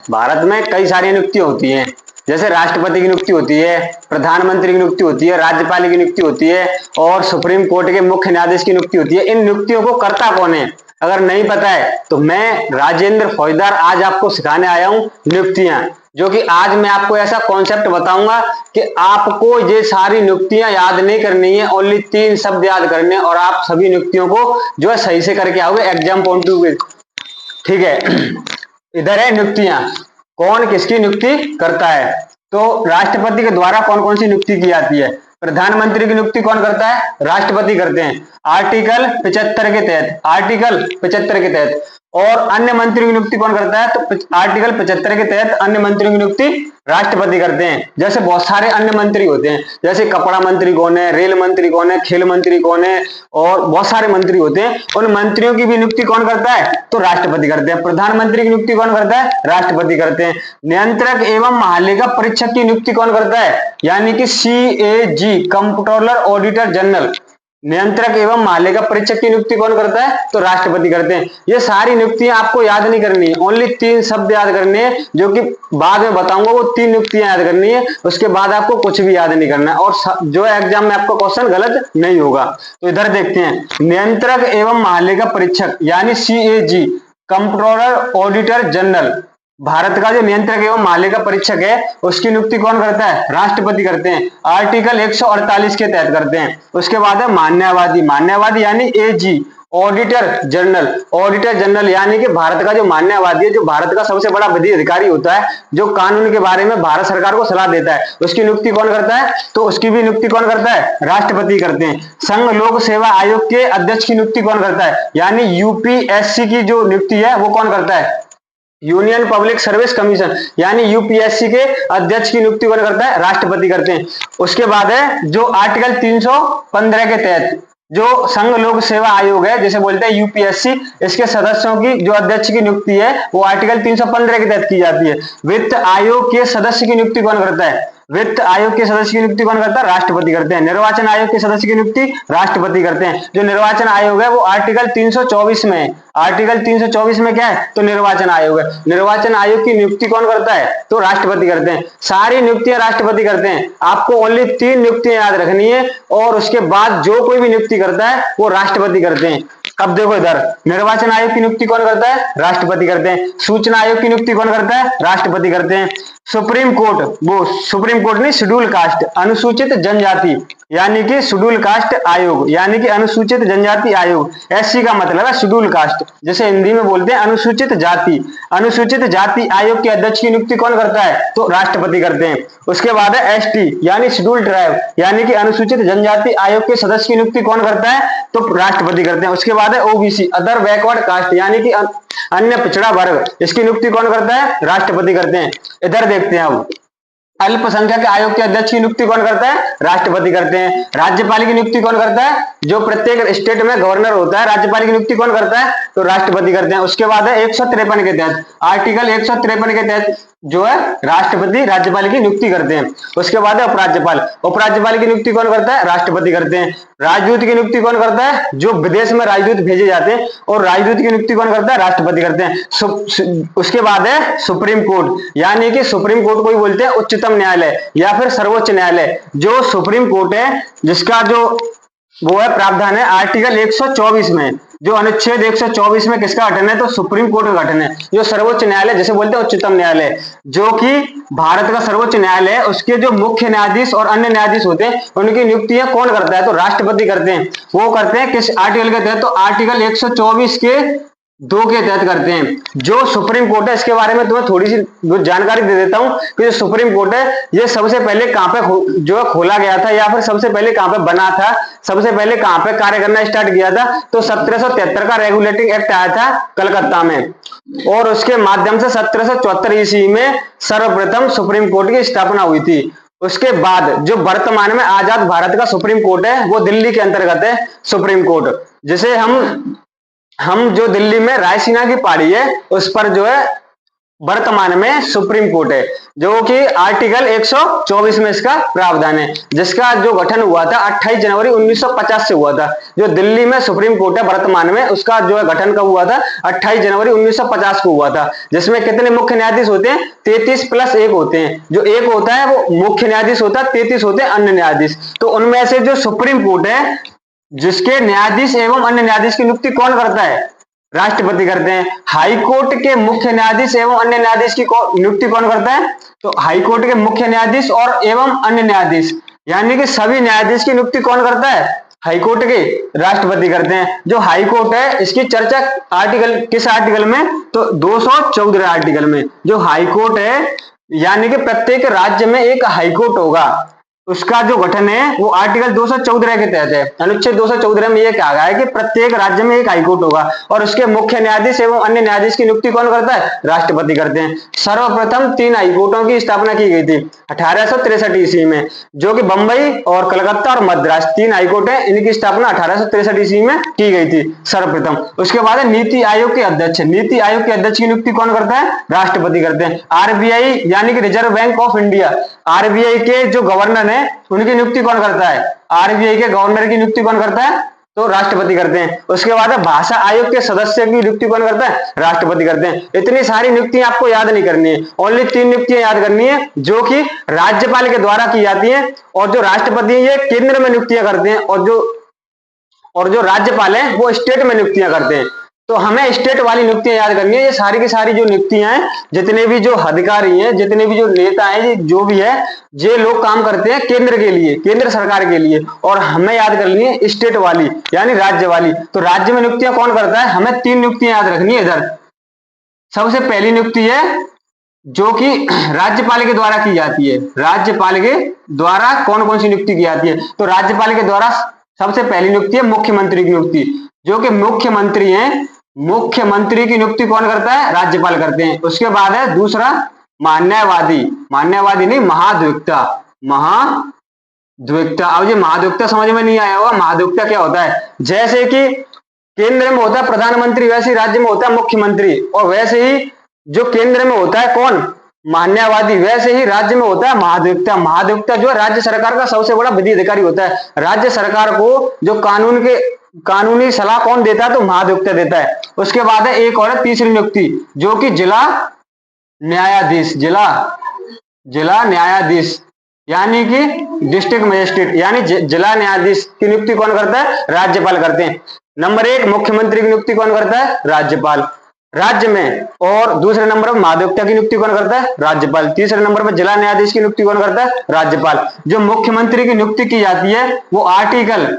भारत में कई सारी नियुक्तियां होती हैं, जैसे राष्ट्रपति की नियुक्ति होती है, प्रधानमंत्री की नियुक्ति होती है, राज्यपाल की नियुक्ति होती है और सुप्रीम कोर्ट के मुख्य न्यायाधीश की नियुक्ति होती है। इन नियुक्तियों को करता कौन है? अगर नहीं पता है तो मैं राजेंद्र फौजदार आज आपको सिखाने आया हूं नियुक्तियां, जो कि आज मैं आपको ऐसा कॉन्सेप्ट बताऊंगा कि आपको ये सारी नियुक्तियां याद नहीं करनी है, ओनली 3 शब्द याद करने और आप सभी नियुक्तियों को जो है सही से करके आओगे एग्जाम पॉइंट ऑफ व्यू। ठीक है, इधर है नियुक्तियां, कौन किसकी नियुक्ति करता है। तो राष्ट्रपति के द्वारा कौन कौन सी नियुक्ति की जाती है? प्रधानमंत्री की नियुक्ति कौन करता है? राष्ट्रपति करते हैं, आर्टिकल 75 के तहत, आर्टिकल 75 के तहत। और अन्य मंत्री की नियुक्ति कौन करता है? तो आर्टिकल 75 के तहत अन्य मंत्रियों की नियुक्ति राष्ट्रपति करते हैं। जैसे बहुत सारे अन्य मंत्री होते हैं, जैसे कपड़ा मंत्री कौन है, रेल मंत्री कौन है, खेल मंत्री कौन है, और बहुत सारे मंत्री होते हैं। उन मंत्रियों की भी नियुक्ति कौन करता है? तो राष्ट्रपति करते हैं। प्रधानमंत्री की नियुक्ति कौन करता है? राष्ट्रपति करते हैं। नियंत्रक एवं महालेखा परीक्षक की नियुक्ति कौन करता है? यानी कि CAG, कंप्ट्रोलर ऑडिटर जनरल, नियंत्रक एवं महालेखा परीक्षक की नियुक्ति कौन करता है? तो राष्ट्रपति करते हैं। ये सारी नियुक्तियां आपको याद नहीं करनी है, ओनली 3 शब्द याद करने हैं, जो कि बाद में बताऊंगा। वो 3 नियुक्तियां याद करनी है, उसके बाद आपको कुछ भी याद नहीं करना है और जो एग्जाम में आपका क्वेश्चन गलत नहीं होगा। तो इधर देखते हैं, नियंत्रक एवं महालेखा परीक्षक यानी CAG, comptroller auditor general, Bharat का जो नियंत्रक एवं महालेखा परीक्षक है उसकी नियुक्ति कौन करता है? राष्ट्रपति करते हैं, आर्टिकल 148 के तहत करते हैं। उसके बाद है मान्यवादी, मान्यवादी यानी AG, auditor general, auditor general यानी कि भारत का जो मान्यवादी है, जो भारत का सबसे बड़ा विधि अधिकारी होता है, जो कानून के बारे में भारत सरकार को सलाह देता है, उसकी नियुक्ति कौन करता है? तो उसकी भी नियुक्ति कौन करता है? राष्ट्रपति करते हैं। संघ लोक सेवा आयोग के अध्यक्ष की नियुक्ति कौन करता है? यानी UPSC की जो नियुक्ति है वो कौन करता है? यूनियन पब्लिक सर्विस कमीशन यानी UPSC के अध्यक्ष की नियुक्ति कौन करता है? राष्ट्रपति करते हैं। उसके बाद है जो आर्टिकल 315 के तहत जो संघ लोक सेवा आयोग है, जैसे बोलते हैं UPSC, इसके सदस्यों की जो अध्यक्ष की नियुक्ति है वो आर्टिकल 315 के तहत की जाती है। वित्त आयोग के सदस्य की नियुक्ति कौन करता है? वित्त आयोग के सदस्य की नियुक्ति कौन करता है? राष्ट्रपति करते हैं। निर्वाचन आयोग के सदस्य की नियुक्ति राष्ट्रपति करते हैं। जो निर्वाचन आयोग है वो आर्टिकल 324 में है। आर्टिकल 324 में क्या है? तो निर्वाचन आयोग है। निर्वाचन आयोग की नियुक्ति कौन करता है? तो राष्ट्रपति करते हैं। सारी नियुक्तियां राष्ट्रपति करते हैं। आपको ओनली 3 नियुक्तियां याद रखनी है और उसके बाद जो कोई भी नियुक्ति करता है वो राष्ट्रपति करते हैं। अब देखो इधर, निर्वाचन आयोग की नियुक्ति कौन करता है? राष्ट्रपति करते हैं। सूचना आयोग की नियुक्ति कौन करता है? राष्ट्रपति करते हैं। सुप्रीम कोर्ट, वो सुप्रीम कोर्ट नहीं, शेड्यूल कास्ट, अनुसूचित जनजाति यानी कि शेड्यूल कास्ट आयोग, यानी कि अनुसूचित जनजाति आयोग। SC का मतलब है शेड्यूल कास्ट, जैसे हिंदी में बोलते हैं अनुसूचित जाति। अनुसूचित जाति आयोग के अध्यक्ष की नियुक्ति कौन करता है? तो राष्ट्रपति करते हैं। उसके बाद है ST यानी शेड्यूल ट्राइब यानी कि अनुसूचित जनजाति आयोग के सदस्य की नियुक्ति कौन करता है? तो राष्ट्रपति करते हैं। उसके बाद है OBC, अदर बैकवर्ड कास्ट यानी कि अन्य पिछड़ा वर्ग, इसकी नियुक्ति कौन करता है? राष्ट्रपति करते हैं। इधर देखते हैं अब, अल्पसंख्यक आयोग के अध्यक्ष की नियुक्ति कौन करता है? राष्ट्रपति करते हैं। राज्यपाल की नियुक्ति कौन करता है? जो प्रत्येक स्टेट में गवर्नर होता है, राज्यपाल की नियुक्ति कौन करता है? तो राष्ट्रपति करते हैं। उसके बाद है 153 के तहत, आर्टिकल 153 के तहत जो है राष्ट्रपति राज्यपाल की नियुक्ति करते हैं। उसके बाद है उपराज्यपाल, उपराज्यपाल की नियुक्ति कौन करता है? राष्ट्रपति करते हैं। राजदूत की नियुक्ति कौन करता है? जो विदेश में राजदूत भेजे जाते हैं, और राजदूत की नियुक्ति कौन करता है? राष्ट्रपति करते हैं। उसके बाद है सुप्रीम कोर्ट, यानी कि सुप्रीम कोर्ट को ही बोलते हैं उच्चतम न्यायालय या फिर सर्वोच्च न्यायालय। जो सुप्रीम कोर्ट है जिसका जो वो है प्रावधान है आर्टिकल 124 में, जो अनुच्छेद 124 में किसका गठन है? तो सुप्रीम कोर्ट का गठन है। जो सर्वोच्च न्यायालय जिसे बोलते हैं उच्चतम न्यायालय, जो कि भारत का सर्वोच्च न्यायालय है, उसके जो मुख्य न्यायाधीश और अन्य न्यायाधीश होते हैं उनकी नियुक्तियां कौन करता है? तो राष्ट्रपति करते हैं। वो करते हैं किस आर्टिकल के तहत? तो आर्टिकल 124 के 2 के तहत करते हैं। जो सुप्रीम कोर्ट है, इसके बारे में तुम्हें थोड़ी सी जानकारी दे देता हूं कि जो सुप्रीम कोर्ट है ये सबसे पहले कहां पे जो खोला गया था, या फिर सबसे पहले कहां पे बना था, सबसे पहले कहां पे कार्य करना स्टार्ट किया था? तो 1773 का रेगुलेटिंग एक्ट आया था कलकत्ता में, और उसके माध्यम से 1774 ईस्वी में सर्वप्रथम सुप्रीम कोर्ट की स्थापना हुई थी। उसके बाद जो वर्तमान में आजाद भारत का सुप्रीम कोर्ट है वो दिल्ली के अंतर्गत है सुप्रीम कोर्ट, जिसे हम जो दिल्ली में रायसीना की पहाड़ी है उस पर जो है वर्तमान में सुप्रीम कोर्ट है, जो कि आर्टिकल 124 में इसका प्रावधान है, जिसका जो गठन हुआ था 28 जनवरी 1950 से हुआ था। जो दिल्ली में सुप्रीम कोर्ट है वर्तमान में, उसका जो है गठन कब हुआ था? 28 जनवरी 1950 को हुआ था। जिसमें कितने मुख्य न्यायाधीश होते हैं? 33 + 1 होते हैं। जो एक होता है वो मुख्य न्यायाधीश होता है, 33 होते हैं अन्य न्यायाधीश। तो उनमें से जो सुप्रीम कोर्ट है, जिसके न्यायाधीश एवं अन्य न्यायाधीश की नियुक्ति कौन करता है? राष्ट्रपति करते हैं। हाई कोर्ट के मुख्य न्यायाधीश एवं अन्य न्यायाधीश की नियुक्ति कौन करता है? तो हाई कोर्ट के मुख्य न्यायाधीश और एवं अन्य न्यायाधीश, यानी कि सभी न्यायाधीश की नियुक्ति कौन करता है? हाई कोर्ट के राष्ट्रपति करते हैं। जो हाई कोर्ट है, इसकी चर्चा आर्टिकल किस आर्टिकल में? तो 214 आर्टिकल में। जो हाई कोर्ट है, यानी कि प्रत्येक राज्य में एक हाई कोर्ट होगा, उसका जो गठन है वो आर्टिकल 214 के तहत है। अनुच्छेद 214 में यह कहा गया है कि प्रत्येक राज्य में एक हाईकोर्ट होगा और उसके मुख्य न्यायाधीश एवं अन्य न्यायाधीश की नियुक्ति कौन करता है? राष्ट्रपति करते हैं। सर्वप्रथम 3 हाईकोर्टों की स्थापना की गई थी 1863 ईस्वी में, जो कि बंबई और कलकत्ता और मद्रास 3 हाईकोर्ट है। इनकी स्थापना 1863 ईस्वी में की गई थी सर्वप्रथम। उसके बाद नीति आयोग के अध्यक्ष, नीति आयोग के अध्यक्ष की नियुक्ति कौन करता है? राष्ट्रपति करते हैं। आरबीआई यानी कि reserve bank of India, RBI के जो गवर्नर है उनकी नियुक्ति कौन करता है? आरबीआई के गवर्नर की नियुक्ति कौन करता है? तो राष्ट्रपति करते हैं। उसके बाद भाषा आयोग के सदस्य की नियुक्ति कौन करता है? राष्ट्रपति करते हैं। इतनी सारी नियुक्तियां आपको याद नहीं करनी है, ओनली 3 नियुक्तियां याद करनी है, जो कि राज्यपाल के द्वारा की जाती है। और जो राष्ट्रपति है ये केंद्र में नियुक्तियां करते हैं, और जो राज्यपाल है वो स्टेट में नियुक्तियां करते हैं। तो हमें स्टेट वाली नियुक्तियां याद करनी है। ये सारी की सारी जो नियुक्तियां हैं, जितने भी जो अधिकारी हैं, जितने भी जो नेता हैं, जो भी है, ये लोग काम करते हैं केंद्र के लिए, केंद्र सरकार के लिए। और हमें याद करनी है स्टेट वाली, यानी राज्य वाली। तो राज्य में नियुक्तियां कौन करता है? हमें 3 नियुक्तियां याद रखनी है इधर। सबसे पहली नियुक्ति है जो कि राज्यपाल के द्वारा की जाती है। राज्यपाल के द्वारा कौन कौन सी नियुक्ति की जाती है? तो राज्यपाल के द्वारा सबसे पहली नियुक्ति है मुख्यमंत्री की नियुक्ति, जो कि मुख्यमंत्री हैं। मुख्यमंत्री की नियुक्ति कौन करता है? राज्यपाल करते हैं। उसके बाद है दूसरा महान्यायवादी, महान्यायवादी नहीं, महाधिवक्ता, महाधिवक्ता। अब ये महाधिवक्ता समझ में नहीं आया होगा, महाधिवक्ता क्या होता है? जैसे कि केंद्र में होता है प्रधानमंत्री, वैसे ही राज्य में होता है मुख्यमंत्री, और वैसे ही जो केंद्र में होता है कौन? महान्यायवादी, वैसे ही राज्य में होता है महाधिवक्ता। महाधिवक्ता जो है राज्य सरकार का सबसे बड़ा विधि अधिकारी होता है। राज्य सरकार को जो कानूनी सलाह कौन देता है? तो महाधिवक्ता देता है। उसके बाद है एक और तीसरी नियुक्ति, जो कि जिला न्यायाधीश, जिला न्यायाधीश यानी कि डिस्ट्रिक्ट मजिस्ट्रेट, यानी जिला न्यायाधीश की नियुक्ति कौन करता है? राज्यपाल करते हैं। नंबर 1 मुख्यमंत्री की नियुक्ति कौन करता है? राज्यपाल राज्य में। और दूसरे नंबर पर महाधिवक्ता की नियुक्ति कौन करता है? राज्यपाल। तीसरे नंबर पर जिला न्यायाधीश की नियुक्ति कौन करता है? राज्यपाल। जो मुख्यमंत्री की नियुक्ति की जाती है वो आर्टिकल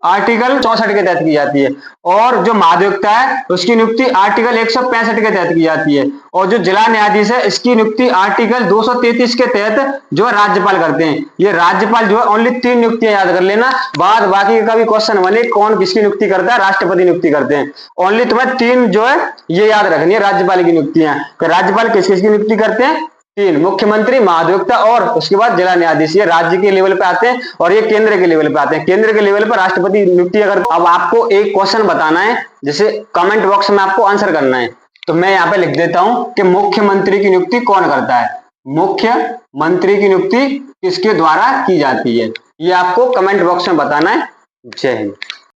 64 के तहत की जाती है, और जो महाधिवक्ता है उसकी नियुक्ति आर्टिकल 165 के तहत की जाती है, और जो जिला न्यायाधीश है इसकी नियुक्ति आर्टिकल 233 के तहत जो है राज्यपाल करते हैं। ये राज्यपाल जो है ओनली 3 नियुक्तियां याद कर लेना, बाद बाकी का भी क्वेश्चन बने कौन किसकी नियुक्ति करता है? राष्ट्रपति नियुक्ति करते हैं। ओनली तुम्हें 3 जो है ये याद रखनी है राज्यपाल की नियुक्तियां। राज्यपाल किस किसकी नियुक्ति करते हैं? 3, मुख्यमंत्री, महाधिवक्ता और उसके बाद जिला न्यायाधीश। ये राज्य के लेवल पे आते हैं और ये केंद्र के लेवल पे आते हैं। केंद्र के लेवल पर राष्ट्रपति नियुक्ति अगर। अब आपको एक क्वेश्चन बताना है, जिसे कमेंट बॉक्स में आपको आंसर करना है। तो मैं यहाँ पे लिख देता हूं कि मुख्यमंत्री की नियुक्ति कौन करता है? मुख्यमंत्री की नियुक्ति किसके द्वारा की जाती है? ये आपको कमेंट बॉक्स में बताना है। जय हिंद।